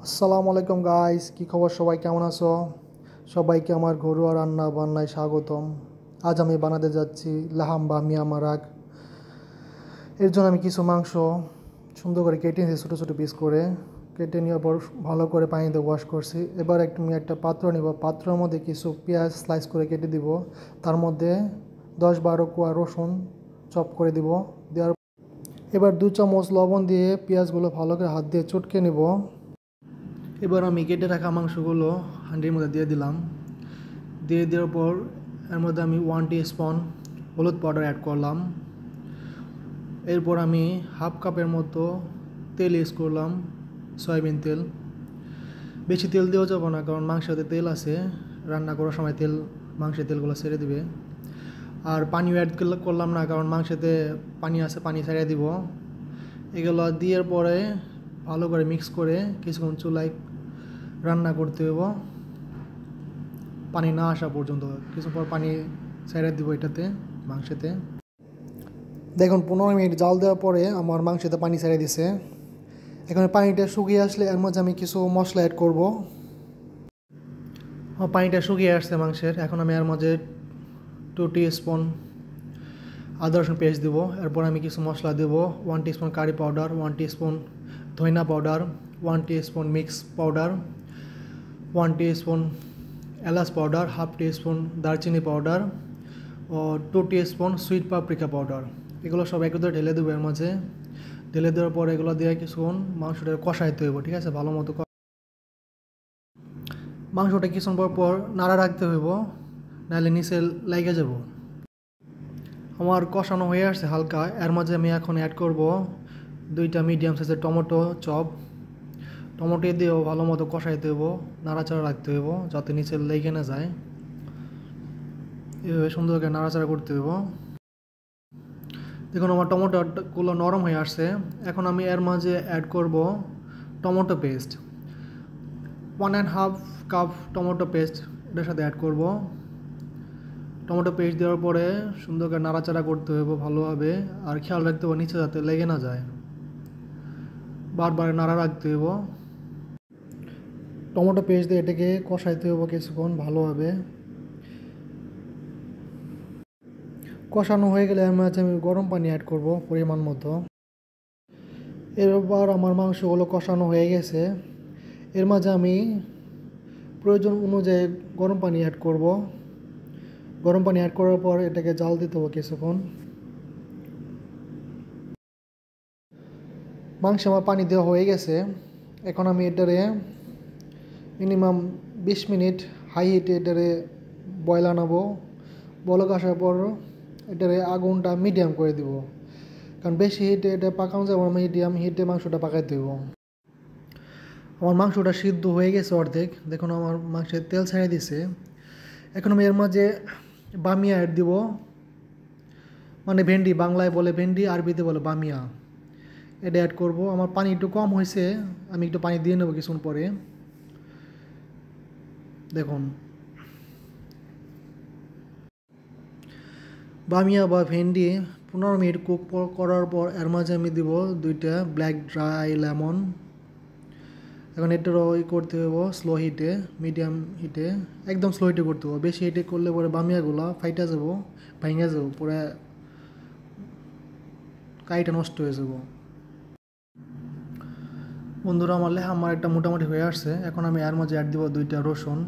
আসসালামু আলাইকুম গাইস, কি খবর? সবাই কেমন আছো? সবাইকে আমার ঘরোয়া রান্না বান্নায় স্বাগতম। আজ আমি বানাতে যাচ্ছি লাহাম বা মিয়া মারাক। এর জন্য আমি কিছু মাংস সুন্দর করে কেটে নিয়েছি, ছোটো ছোটো পিস করে। কেটে নেওয়ার পর ভালো করে পানিতে ওয়াশ করছি। এবার আমি একটা পাত্র নিব, পাত্রের মধ্যে কিছু পেঁয়াজ স্লাইস করে কেটে দিব। তার মধ্যে 10-12 কোয়া রসুন চপ করে দিব। দেওয়ার এবার 2 চামচ লবণ দিয়ে পেঁয়াজগুলো ভালো করে হাত দিয়ে চটকে নেব। এবার আমি কেটে রাখা মাংসগুলো হাঁড়ির মধ্যে দিয়ে দিলাম। দিয়ে দেওয়ার পর এর মধ্যে আমি 1 টিস্পুন হলুদ পাউডার অ্যাড করলাম। এরপর আমি হাফ কাপের মতো তেল ইউজ করলাম, সয়াবিন তেল। বেশি তেল দেওয়া যাবে না, কারণ মাংসতে তেল আছে, রান্না করার সময় মাংসের তেলগুলো ছেড়ে দিবে। আর পানিও অ্যাড করলাম না, কারণ মাংসতে পানি আছে, পানি ছেড়ে দিব। এগুলো দেওয়ার পরে ভালো করে মিক্স করে কিছুক্ষণ চুলায় রান্না করতে হইব, পানি না আসা পর্যন্ত। কিছু পর পানি ছেড়ে দিব এটাতে, মাংসতে। দেখুন 15 মিনিট জাল দেওয়ার পরে আমার মাংসতে পানি ছেড়ে দিছে। এখন পানিটা শুকিয়ে আসলে এর মধ্যে আমি কিছু মশলা অ্যাড করব। পানিটা শুকিয়ে আসছে মাংসের। এখন আমি এর মধ্যে 2 টিস্পুন আদা রসুন পেস্ট দেবো। এরপর আমি কিছু মশলা দেবো, 1 টিস্পুন কারি পাউডার, 1 টিস্পুন ধনিয়া powder, 1 teaspoon mix powder, 1 teaspoon এলাচ পাউডার, হাফ টিস্পুন দারচিনি পাউডার ও 2 টিস্পুন সুইট পাপরিকা পাউডার। এগুলো সব একত্রে ঢেলে দেবো এর মাঝে। ঢেলে দেওয়ার পর এগুলো দিয়ে কিছুক্ষণ মাংসটা কষাইতে হইব, ঠিক আছে? ভালো মতো মাংসটা কিছুক্ষণ পর পর নাড়া রাখতে হইব, নাহলে নিচে লেগে যাব। আমার কষানো হয়ে আসছে হালকা। এর মাঝে আমি এখন অ্যাড করব 2টা মিডিয়াম সাইজের টমেটো চপ। টমেটো দিয়েও ভালো মতো কষাইতে হইব, নাড়াচাড়া রাখতে হইব যাতে নিচে লেগে না যায়। এভাবে সুন্দর করে নাড়াচাড়া করতে হইব। দেখুন আমার টমেটোগুলো নরম হয়ে আসছে। এখন আমি এর মাঝে অ্যাড করব tomato paste, 1.5 cup tomato paste এটার সাথে অ্যাড করব। টমেটো পেস্ট দেওয়ার পরে সুন্দর করে নাড়াচাড়া করতে হবে ভালোভাবে, আর খেয়াল রাখতে হবে নিচে যাতে লেগে না যায়, বারবার নাড়া রাখতে হবে। টমেটো পেস্ট দিয়ে এটাকে কষাইতে হবে কিছুক্ষণ ভালোভাবে। কষানো হয়ে গেলে এর মাঝে আমি গরম পানি অ্যাড করব পরিমাণ মতো। এবার আমার মাংসগুলো কষানো হয়ে গেছে। এর মাঝে আমি প্রয়োজন অনুযায়ী গরম পানি অ্যাড করব। গরম পানি অ্যাড করার পর এটাকে জাল দিতে হবে কিছুক্ষণ। মাংসে আমার পানি দেওয়া হয়ে গেছে। এখন আমি এটারে মিনিমাম 20 মিনিট হাই হিটে এটারে বয়ল আনাবো। বলক আসার পর এটারে আগুনটা মিডিয়াম করে দিব, কারণ বেশি হিটে এটা পাকানো যাবে না, মিডিয়াম হিটে মাংসটা পাকাইতে দেবো। আমার মাংসটা সিদ্ধ হয়ে গেছে অর্ধেক। দেখুন আমার মাংসের তেল ছেড়ে দিছে। এখন আমি এর মাঝে বামিয়া অ্যাড দিব, মানে ভেন্ডি, বাংলায় বলে ভেন্ডি, আরবিতে বলে বামিয়া। এটা অ্যাড করব। আমার পানি একটু কম হয়েছে, আমি একটু পানি দিয়ে নেবো কিছুক্ষণ পরে। দেখুন বামিয়া বা ভেন্ডি 15 মিনিট কুক করার পর এর মাঝে আমি দিব 2টা ব্ল্যাক ড্রাই লেমন। এখন এটারও করতে হবে স্লো হিটে, মিডিয়াম হিটে, একদম স্লো হিটে করতে হবে। বেশি হিটে করলে পরে বামিয়াগুলো ফাইটা যাবো, ভাঙে যাবো, পুরো কাইটা নষ্ট হয়ে যাব। বন্ধুরা আমার একটা মোটামুটি হয়ে আসছে। এখন আমি এর মাঝে অ্যাড দিব 2টা রসুন।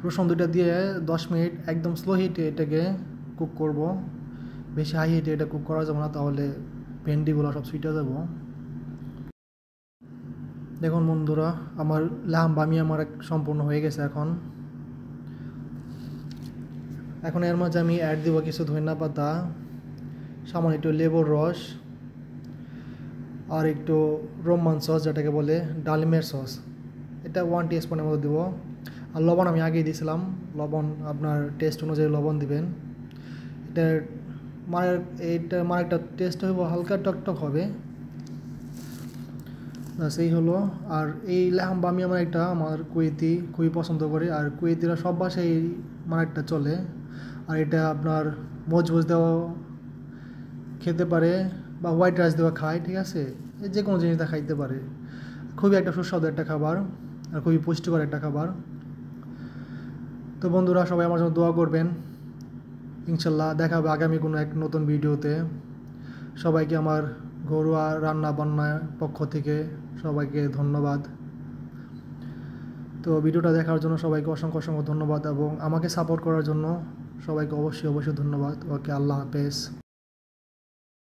রসুন 2টা দিয়ে 10 মিনিট একদম স্লো হিটে এটাকে কুক করব। বেশি হাই হিটে এটা কুক করা যাবে না, তাহলে ভেন্ডিগুলো সব সুইটে যাব। দেখুন বন্ধুরা আমার লাহাম বামি আমার সম্পূর্ণ হয়ে গেছে। এখন এর মাঝে আমি অ্যাড দিব কিছু ধনিয়া পাতা, সামান্য একটু লেবুর রস, আর একটু রোমান সস যেটাকে বলে ডালিমের সস, এটা 1 টিস্পুনের মতো দিব। আর লবণ আমি আগেই দিয়েছিলাম, লবণ আপনার টেস্ট অনুযায়ী লবণ দিবেন। এইটা মানে একটা টেস্ট হইব, হালকা টকটক হবে, সেই হলো। আর এই লাহাম বামি আমার কুয়েতি খুবই পছন্দ করে, আর কুয়েতিরা সব বাসায় এই মারাকটা চলে। আর এটা আপনার মজবুজ দেওয়া খেতে পারে, বা হোয়াইট রাইস দেওয়া খায়, ঠিক আছে? যে কোনো জিনিসটা খাইতে পারে। খুবই একটা সুস্বাদু একটা খাবার আর খুবই পুষ্টিকর একটা খাবার। তো বন্ধুরা, সবাই আমার জন্য দোয়া করবেন। ইনশাল্লাহ দেখা হবে আগামী কোনো এক নতুন ভিডিওতে। সবাইকে আমার ঘরোয়া রান্না বান্নার পক্ষ থেকে সবাইকে ধন্যবাদ। তো ভিডিওটা দেখার জন্য সবাইকে অসংখ্য অসংখ্য ধন্যবাদ এবং আমাকে সাপোর্ট করার জন্য সবাইকে অবশ্যই অবশ্যই ধন্যবাদ। ওকে, আল্লাহ হাফেজ।